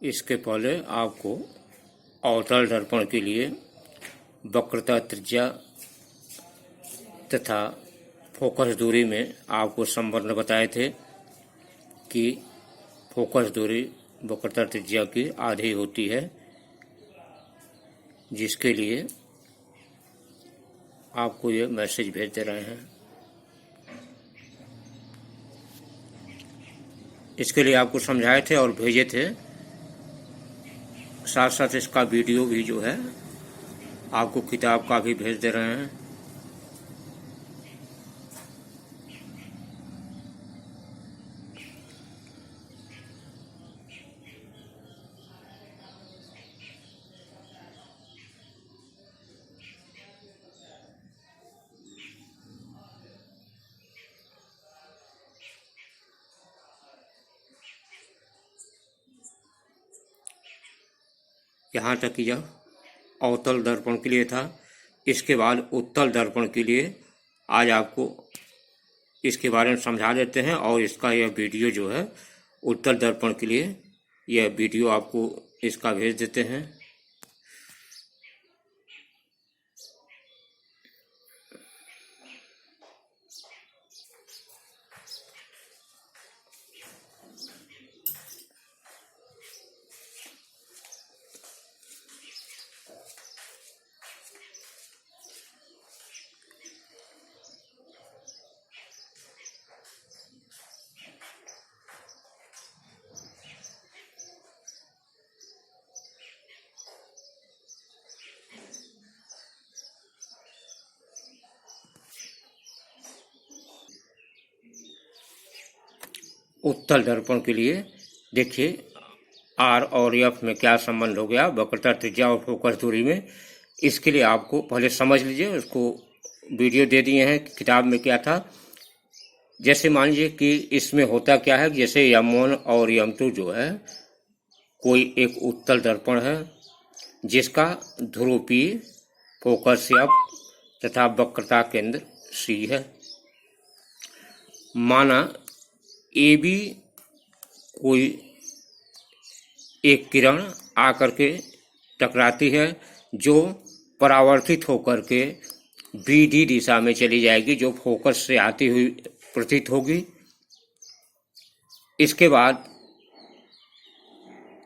इसके पहले आपको अवतल दर्पण के लिए वक्रता त्रिज्या तथा फोकस दूरी में आपको संबंध बताए थे कि फोकस दूरी वक्रता त्रिज्या की आधी होती है, जिसके लिए आपको ये मैसेज भेज दे रहे हैं। इसके लिए आपको समझाए थे और भेजे थे, साथ साथ इसका वीडियो भी जो है आपको किताब का भी भेज दे रहे हैं। यहाँ तक यह अवतल दर्पण के लिए था। इसके बाद उत्तल दर्पण के लिए आज आपको इसके बारे में समझा देते हैं और इसका यह वीडियो जो है उत्तल दर्पण के लिए यह वीडियो आपको इसका भेज देते हैं। उत्तल दर्पण के लिए देखिए आर और एफ में क्या संबंध हो गया वक्रता त्रिज्या और फोकस दूरी में। इसके लिए आपको पहले समझ लीजिए, उसको वीडियो दे दिए हैं किताब में क्या था। जैसे मान लीजिए कि इसमें होता क्या है, जैसे M1 और M2 जो है कोई एक उत्तल दर्पण है जिसका ध्रुव P, फोकस F तथा वक्रता केंद्र C है। माना AB कोई एक किरण आकर के टकराती है जो परावर्तित होकर के BD दिशा में चली जाएगी, जो फोकस से आती हुई प्रतीत होगी। इसके बाद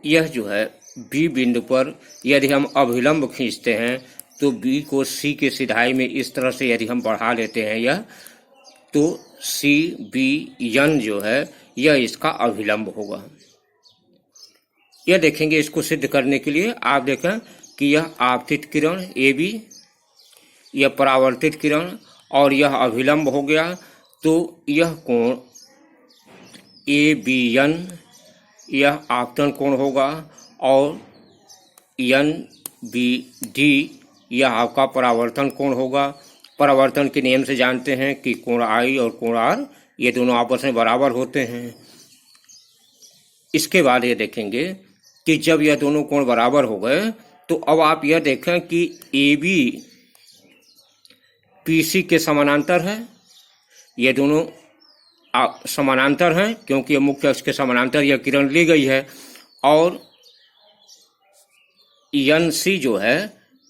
यह जो है B बिंदु पर यदि हम अभिलंब खींचते हैं तो B को C के सिधाई में इस तरह से यदि हम बढ़ा लेते हैं यह, तो CBN जो है यह इसका अभिलंब होगा। यह देखेंगे, इसको सिद्ध करने के लिए आप देखें कि यह आपतित किरण AB, यह परावर्तित किरण और यह अभिलंब हो गया, तो यह कोण ABN यह आपतन कोण होगा और NBD यह आपका परावर्तन कोण होगा। परावर्तन के नियम से जानते हैं कि कोण I और कोण R ये दोनों आपस में बराबर होते हैं। इसके बाद ये देखेंगे कि जब यह दोनों कोण बराबर हो गए तो अब आप यह देखें कि AB PC के समानांतर है। ये दोनों समानांतर हैं क्योंकि ये मुख्य अक्ष के समानांतर यह किरण ली गई है। और NC जो है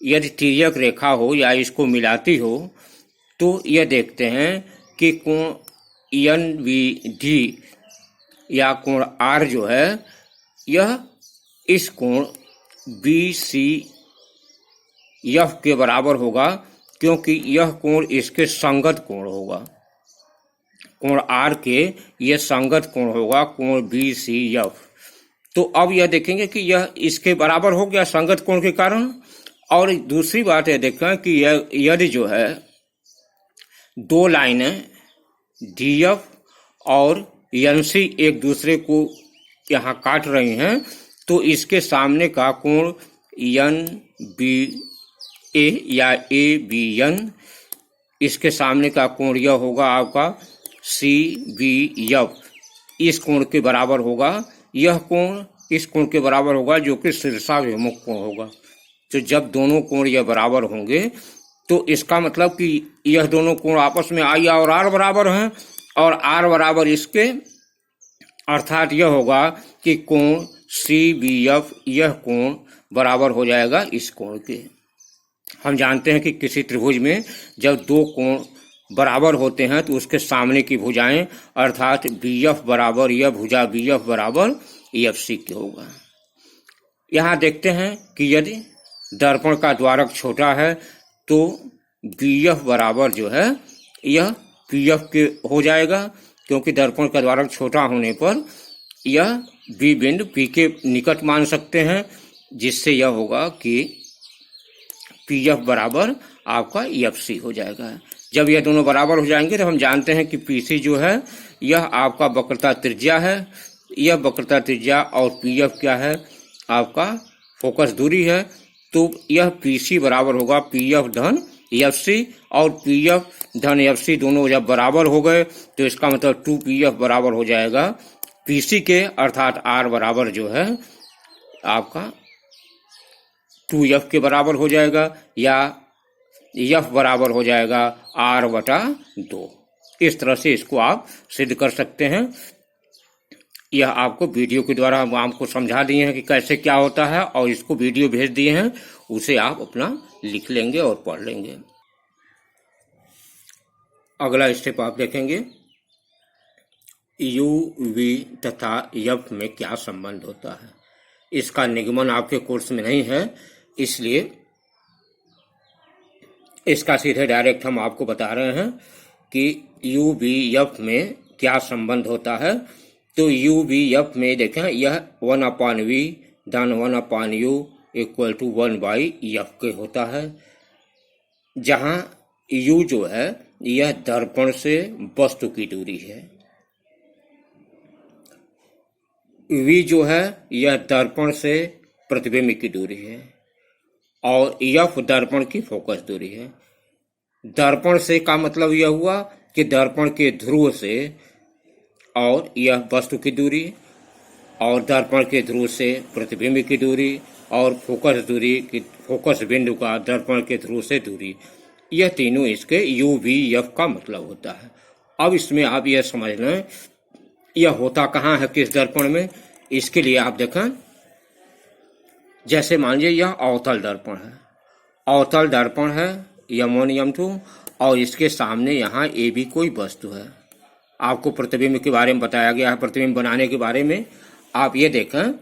यदि तिर्यक रेखा हो या इसको मिलाती हो तो यह देखते हैं कि कोण NBD या कोण R जो है यह इस कोण BCF के बराबर होगा, क्योंकि यह कोण इसके संगत कोण होगा। कोण R के यह संगत कोण होगा कोण BCF। तो अब यह देखेंगे कि यह इसके बराबर हो गया संगत कोण के कारण। और दूसरी बात यह देखें कि यदि जो है दो लाइनें DF और NC एक दूसरे को यहाँ काट रही हैं तो इसके सामने का कोण NBA या ABN, इसके सामने का कोण यह होगा आपका CBF, इस कोण के बराबर होगा। यह कोण इस कोण के बराबर होगा जो कि शीर्षाभिमुख कोण होगा। तो जब दोनों कोण यह बराबर होंगे तो इसका मतलब कि यह दोनों कोण आपस में I और R बराबर हैं और R बराबर इसके अर्थात यह होगा कि कोण CBF यह कोण बराबर हो जाएगा इस कोण के। हम जानते हैं कि किसी त्रिभुज में जब दो कोण बराबर होते हैं तो उसके सामने की भुजाएं अर्थात BF बराबर यह भुजा BF बराबर FC की होगा। यहाँ देखते हैं कि यदि दर्पण का द्वारक छोटा है तो BF बराबर जो है यह PF के हो जाएगा, क्योंकि दर्पण का द्वारक छोटा होने पर यह B बिंदु P के निकट मान सकते हैं, जिससे यह होगा कि PF बराबर आपका FC हो जाएगा। जब यह दोनों बराबर हो जाएंगे तो हम जानते हैं कि PC जो है यह आपका वक्रता त्रिज्या है, यह वक्रता त्रिज्या, और PF क्या है आपका फोकस दूरी है। तो यह PC बराबर होगा PF धन FC, और PF धन FC दोनों जब बराबर हो गए तो इसका मतलब 2PF बराबर हो जाएगा PC के, अर्थात R बराबर जो है आपका 2F के बराबर हो जाएगा, या F बराबर हो जाएगा R/2। इस तरह से इसको आप सिद्ध कर सकते हैं। यह आपको वीडियो के द्वारा हम आपको समझा दिए हैं कि कैसे क्या होता है, और इसको वीडियो भेज दिए हैं, उसे आप अपना लिख लेंगे और पढ़ लेंगे। अगला स्टेप आप देखेंगे, UV तथा F में क्या संबंध होता है। इसका निगमन आपके कोर्स में नहीं है, इसलिए इसका सीधे डायरेक्ट हम आपको बता रहे हैं कि UV/F में क्या संबंध होता है। तो UV/F में देखें, यह 1/V धन 1/U इक्वल टू 1/F के होता है, जहां U जो है यह दर्पण से वस्तु की दूरी है, V जो है यह दर्पण से प्रतिबिंब की दूरी है, और F दर्पण की फोकस दूरी है। दर्पण से का मतलब यह हुआ कि दर्पण के ध्रुव से, और यह वस्तु की दूरी, और दर्पण के ध्रुव से प्रतिबिंब की दूरी, और फोकस दूरी की फोकस बिंदु का दर्पण के ध्रुव से दूरी, यह तीनों इसके UV/F का मतलब होता है। अब इसमें आप यह समझ लें यह होता कहाँ है, किस दर्पण में। इसके लिए आप देखें, जैसे मान लीजिए यह अवतल दर्पण है, अवतल दर्पण है M1 M2, और इसके सामने यहाँ AB कोई वस्तु है। आपको प्रतिबिंब के बारे में बताया गया है, प्रतिबिंब बनाने के बारे में। आप ये देखें,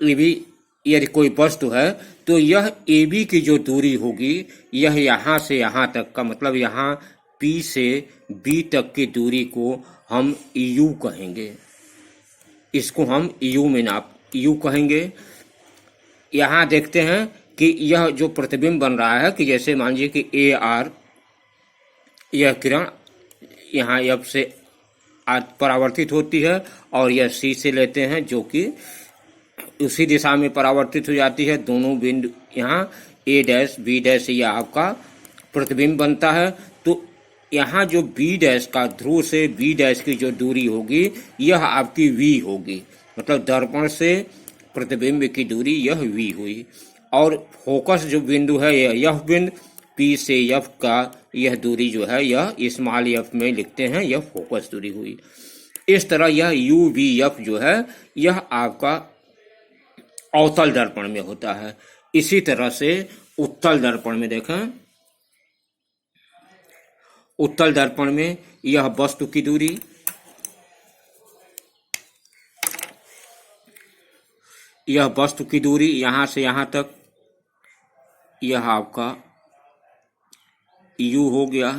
AB यदि कोई वस्तु है तो यह AB की जो दूरी होगी यह यहाँ से यहाँ तक का मतलब यहाँ P से B तक की दूरी को हम U कहेंगे। इसको हम U कहेंगे। यहाँ देखते हैं कि यह जो प्रतिबिंब बन रहा है, कि जैसे मान लीजिए कि AR यह किरण यहाँ F से परावर्तित होती है, और यह C से लेते हैं जो कि उसी दिशा में परावर्तित हो जाती है। दोनों बिंदु यहाँ A', B', यह आपका प्रतिबिंब बनता है। तो यहाँ जो B' का ध्रुव से B' की जो दूरी होगी यह आपकी V होगी, मतलब दर्पण से प्रतिबिंब की दूरी यह V हुई, और फोकस जो बिंदु है यह F बिंदु, P से F का यह दूरी जो है यह स्मॉल f में लिखते हैं, यह फोकस दूरी हुई। इस तरह यह UV/F जो है यह आपका अवतल दर्पण में होता है। इसी तरह से उत्तल दर्पण में देखें, उत्तल दर्पण में यह वस्तु की दूरी, यह वस्तु की दूरी यहाँ से यहाँ तक, यह आपका U हो गया।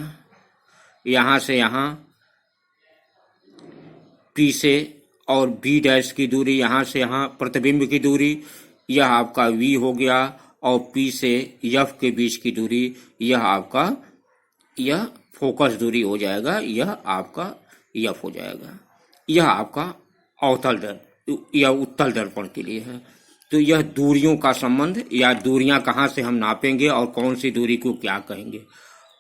यहाँ से यहाँ P से और B' की दूरी, यहाँ से यहाँ प्रतिबिंब की दूरी यह आपका V हो गया, और P से F के बीच की दूरी यह आपका यह फोकस दूरी हो जाएगा, यह आपका F हो जाएगा। यह आपका अवतल दर्पण या उत्तल दर्पण के लिए है। तो यह दूरियों का संबंध, या दूरियां कहाँ से हम नापेंगे और कौन सी दूरी को क्या कहेंगे।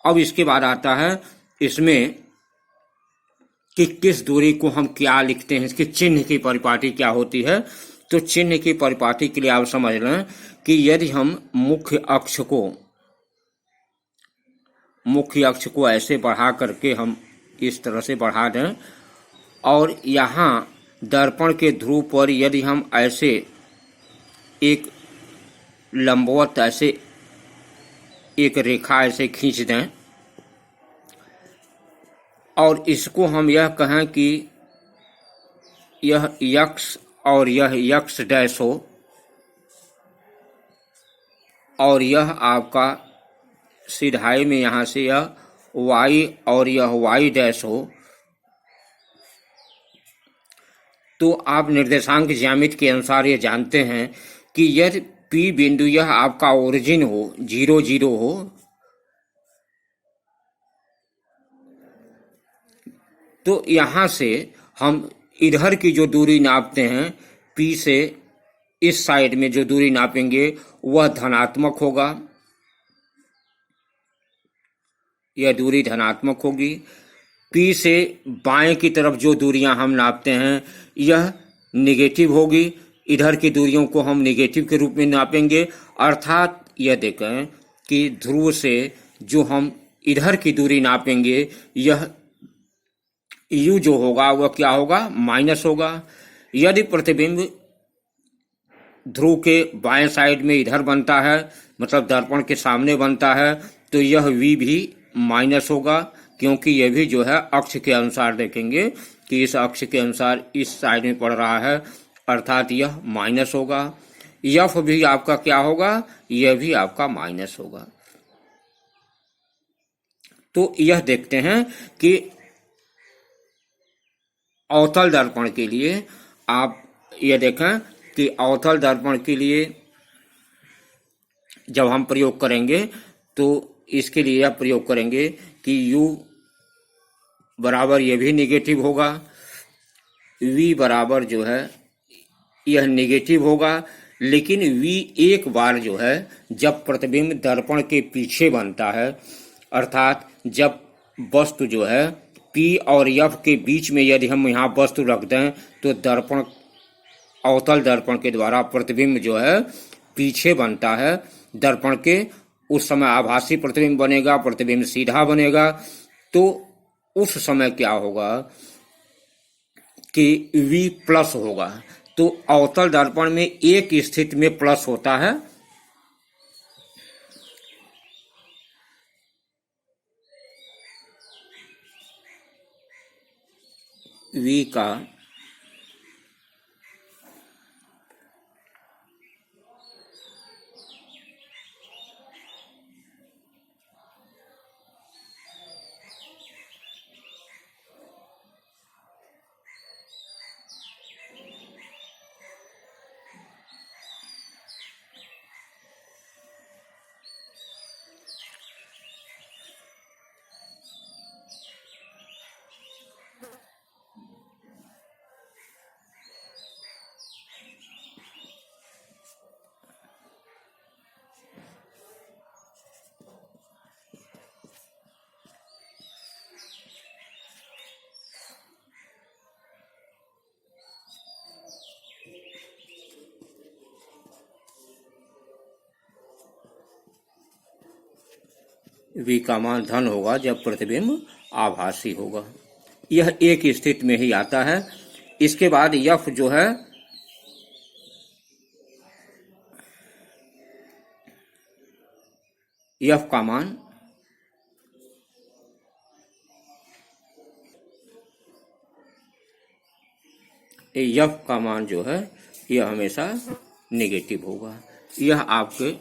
अब इसके बाद आता है इसमें कि किस दूरी को हम क्या लिखते हैं, इसके चिन्ह की परिपाटी क्या होती है। तो चिन्ह की परिपाटी के लिए आप समझ लें कि यदि हम मुख्य अक्ष को ऐसे बढ़ा करके हम इस तरह से बढ़ा दें, और यहाँ दर्पण के ध्रुव पर यदि हम ऐसे एक लंबवत ऐसे एक रेखा ऐसे खींच दें और इसको हम यह कहें कि यह यक्स और यह यक्स डैश हो और यह आपका सीधाई में यहाँ से यह वाई और यह वाई डैश हो, तो आप निर्देशांक ज्यामिति के अनुसार ये जानते हैं कि यदि P बिंदु यह आपका ओरिजिन हो 0 0 हो तो यहाँ से हम इधर की जो दूरी नापते हैं P से इस साइड में जो दूरी नापेंगे वह धनात्मक होगा, यह दूरी धनात्मक होगी। P से बाएं की तरफ जो दूरियां हम नापते हैं यह निगेटिव होगी, इधर की दूरियों को हम निगेटिव के रूप में नापेंगे। अर्थात यह देखें कि ध्रुव से जो हम इधर की दूरी नापेंगे यह U जो होगा वह क्या होगा, माइनस होगा। यदि प्रतिबिंब ध्रुव के बाएं साइड में इधर बनता है, मतलब दर्पण के सामने बनता है, तो यह V भी माइनस होगा, क्योंकि यह भी जो है अक्ष के अनुसार देखेंगे कि इस अक्ष के अनुसार इस साइड में पड़ रहा है, अर्थात यह माइनस होगा। F भी आपका क्या होगा, यह भी आपका माइनस होगा। तो यह देखते हैं कि अवतल दर्पण के लिए आप यह देखें कि अवतल दर्पण के लिए जब हम प्रयोग करेंगे तो इसके लिए यह प्रयोग करेंगे कि U बराबर यह भी निगेटिव होगा, V बराबर जो है यह निगेटिव होगा, लेकिन V एक बार जो है जब प्रतिबिंब दर्पण के पीछे बनता है, अर्थात जब वस्तु जो है P और F के बीच में यदि हम यहाँ वस्तु रख दें तो दर्पण अवतल दर्पण के द्वारा प्रतिबिंब जो है पीछे बनता है दर्पण के, उस समय आभासी प्रतिबिंब बनेगा, प्रतिबिंब सीधा बनेगा। तो उस समय क्या होगा कि V प्लस होगा। तो अवतल दर्पण में एक स्थिति में प्लस होता है, V का V का मान धन होगा जब प्रतिबिंब आभासी होगा। यह एक स्थिति में ही आता है। इसके बाद F जो है F का मान जो है यह हमेशा नेगेटिव होगा। यह आपके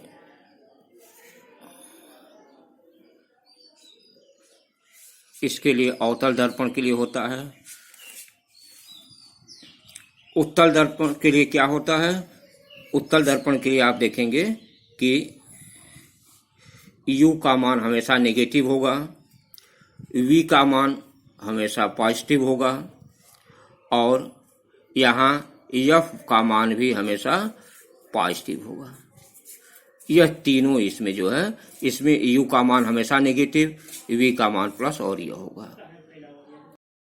इसके लिए अवतल दर्पण के लिए होता है। उत्तल दर्पण के लिए क्या होता है, उत्तल दर्पण के लिए आप देखेंगे कि U का मान हमेशा नेगेटिव होगा, V का मान हमेशा पॉजिटिव होगा और यहाँ F का मान भी हमेशा पॉजिटिव होगा। यह तीनों इसमें जो है, इसमें U का मान हमेशा नेगेटिव, V का मान प्लस और यह होगा।